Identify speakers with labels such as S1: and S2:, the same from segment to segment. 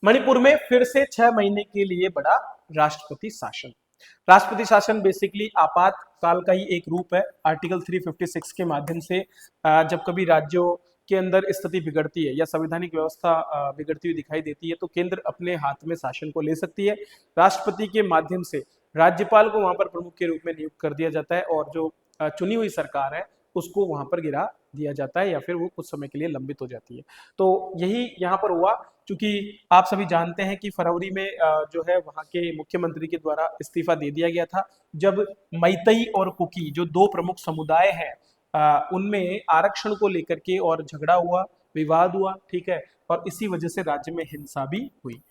S1: मणिपुर में फिर से 6 महीने के लिए बढ़ा राष्ट्रपति शासन। राष्ट्रपति शासन बेसिकली आपातकाल का ही एक रूप है। आर्टिकल 356 के माध्यम से जब कभी राज्यों के अंदर स्थिति बिगड़ती है या संवैधानिक व्यवस्था बिगड़ती हुई दिखाई देती है तो केंद्र अपने हाथ में शासन को ले सकती है। राष्ट्रपति के माध्यम से राज्यपाल को वहां पर प्रमुख के रूप में नियुक्त कर दिया जाता है और जो चुनी हुई सरकार है उसको वहां पर गिरा दिया जाता है या फिर वो कुछ समय के लिए लंबित हो जाती है। तो यही यहाँ पर हुआ। क्योंकि आप सभी जानते हैं कि फरवरी में जो है वहाँ के मुख्यमंत्री के द्वारा इस्तीफा दे दिया गया था जब मैतई और कुकी जो दो प्रमुख समुदाय हैं उनमें आरक्षण को लेकर के और झगड़ा हुआ, विवाद हुआ, ठीक है, और इसी वजह से राज्य में हिंसा भी हुई।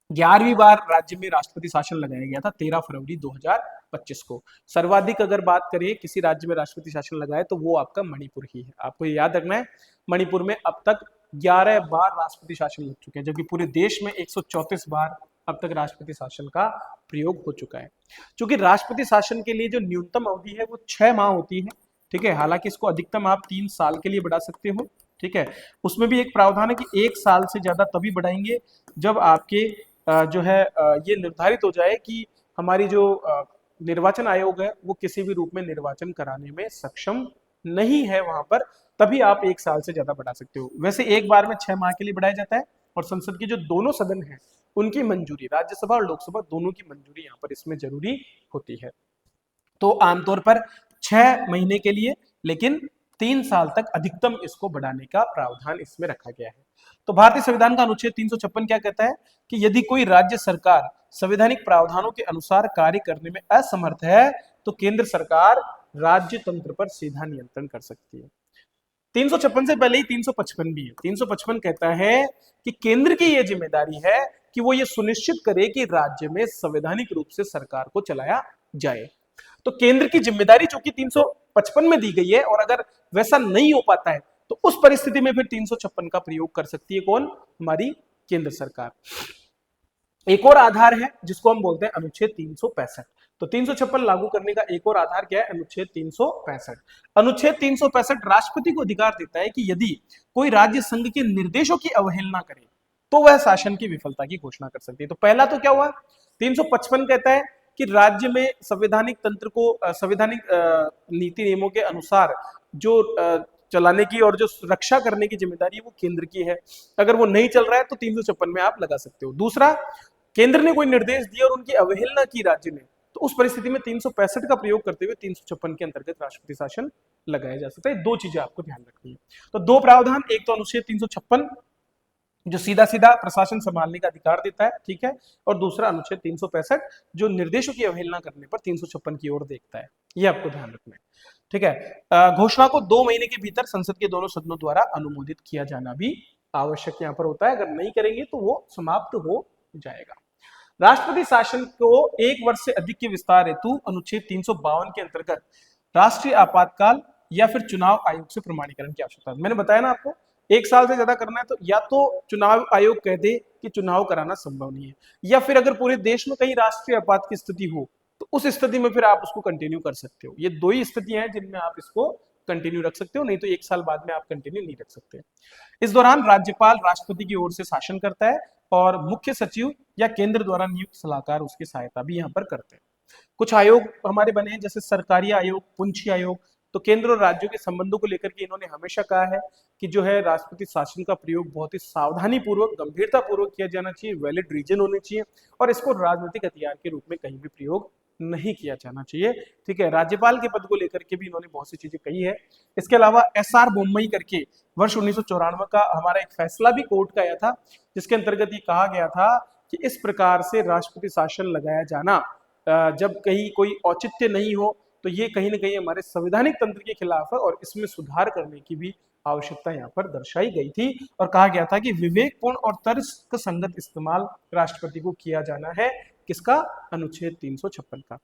S1: 11वीं बार राज्य में राष्ट्रपति शासन लगाया गया था 13 फरवरी 2025 को। सर्वाधिक अगर बात करें किसी राज्य में राष्ट्रपति शासन लगाए तो वो आपका मणिपुर ही है। आपको ये याद रखना है, मणिपुर में अब तक 11 बार राष्ट्रपति शासन लग चुके हैं, जबकि पूरे देश में 134 बार अब तक राष्ट्रपति शासन का प्रयोग हो चुका है। क्योंकि राष्ट्रपति शासन के लिए जो न्यूनतम अवधि है वो 6 माह होती है, ठीक है। हालांकि इसको अधिकतम आप 3 साल के लिए बढ़ा सकते हो, ठीक है। उसमें भी एक प्रावधान है कि 1 साल से ज्यादा तभी बढ़ाएंगे जब आपके जो है ये निर्धारित हो जाए कि हमारी जो निर्वाचन आयोग है वो किसी भी रूप में निर्वाचन कराने में सक्षम नहीं है वहां पर, तभी आप 1 साल से ज्यादा बढ़ा सकते हो। वैसे एक बार में 6 माह के लिए बढ़ाया जाता है और संसद के जो दोनों सदन हैं उनकी मंजूरी, राज्यसभा और लोकसभा दोनों की मंजूरी यहाँ पर इसमें जरूरी होती है। तो आमतौर पर 6 महीने के लिए, लेकिन 3 साल तक अधिकतम इसको बढ़ाने का प्रावधान इसमें रखा गया है। तो भारतीय संविधान का अनुच्छेद 356 क्या कहता है कि यदि कोई राज्य सरकार संवैधानिक प्रावधानों के अनुसार कार्य करने में असमर्थ है तो केंद्र सरकार राज्य तंत्र पर सीधा नियंत्रण कर सकती है। 356 से पहले ही 355 भी है। 355 कहता है कि केंद्र की यह जिम्मेदारी है कि वो ये सुनिश्चित करे कि राज्य में संवैधानिक रूप से सरकार को चलाया जाए। तो केंद्र की जिम्मेदारी चूंकि 355 में दी गई है और अगर वैसा नहीं हो पाता है तो उस परिस्थिति में फिर 356 का प्रयोग कर सकती है कौन? हमारी केंद्र सरकार। एक और आधार है जिसको हम बोलते हैं अनुच्छेद 365। तो 356 लागू करने का एक और आधार क्या है? अनुच्छेद 365। अनुच्छेद 365 राष्ट्रपति को अधिकार देता है कि यदि कोई राज्य संघ के निर्देशों की अवहेलना करे तो वह शासन की विफलता की घोषणा कर सकती है। तो पहला तो क्या हुआ? 355 कहता है कि राज्य में संवैधानिक तंत्र को संवैधानिक नीति नियमों के अनुसार जो चलाने की और जो रक्षा करने की जिम्मेदारी है वो केंद्र की है। अगर वो नहीं चल रहा है तो 356 में आप लगा सकते हो। दूसरा, केंद्र ने कोई निर्देश दिया और उनकी अवहेलना की राज्य ने, तो उस परिस्थिति में 365 का प्रयोग करते हुए 356 के अंतर्गत राष्ट्रपति शासन लगाया जा सकता है। दो चीजें आपको ध्यान रखनी है। तो दो प्रावधान, एक तो अनुच्छेद 356 जो सीधा सीधा प्रशासन संभालने का अधिकार देता है, ठीक है, और दूसरा अनुच्छेद 365 जो निर्देशों की अवहेलना करने पर 356 की ओर देखता है। ये आपको ध्यान रखना है, ठीक है। घोषणा को 2 महीने के भीतर संसद के दोनों सदनों द्वारा अनुमोदित किया जाना भी आवश्यक यहाँ पर होता है। अगर नहीं करेंगे तो वो समाप्त हो जाएगा। राष्ट्रपति शासन को 1 वर्ष से अधिक के विस्तार हेतु अनुच्छेद 352 के अंतर्गत राष्ट्रीय आपातकाल या फिर चुनाव आयोग से प्रमाणीकरण की आवश्यकता है। मैंने बताया ना आपको, 1 साल से ज्यादा करना है तो या तो चुनाव आयोग कह दे कि चुनाव कराना संभव नहीं है, या फिर अगर पूरे देश में कहीं राष्ट्रीय आपात की स्थिति हो तो उस स्थिति में फिर आप उसको कंटिन्यू कर सकते हो। ये दो ही स्थितियां हैं जिनमें आप इसको कंटिन्यू रख सकते हो, नहीं तो 1 साल बाद में आप कंटिन्यू नहीं रख सकते। इस दौरान राज्यपाल राष्ट्रपति की ओर से शासन करता है और मुख्य सचिव या केंद्र द्वारा नियुक्त सलाहकार उसकी सहायता भी यहाँ पर करते हैं। कुछ आयोग हमारे बने हैं जैसे सरकारी आयोग, पुंछी आयोग। तो केंद्र और राज्यों के संबंधों को लेकर के इन्होंने हमेशा कहा है कि जो है राष्ट्रपति शासन का प्रयोग बहुत ही सावधानी पूर्वक, गंभीरता पूर्वक किया जाना चाहिए, वैलिड रीजन होने चाहिए और इसको राजनीतिक हथियार के रूप में कहीं भी प्रयोग नहीं किया जाना चाहिए, ठीक है। राज्यपाल के पद को लेकर के भी इन्होंने बहुत सी चीजें कही है। इसके अलावा एसआर बोम्मई करके वर्ष 1994 का हमारा एक फैसला भी कोर्ट का आया था जिसके अंतर्गत ये कहा गया था कि इस प्रकार से राष्ट्रपति शासन लगाया जाना जब कहीं कोई औचित्य नहीं हो तो ये कहीं ना कहीं हमारे संवैधानिक तंत्र के खिलाफ है और इसमें सुधार करने की भी आवश्यकता यहाँ पर दर्शाई गई थी और कहा गया था कि विवेकपूर्ण और तर्क संगत इस्तेमाल राष्ट्रपति को किया जाना है। किसका? अनुच्छेद 356 का।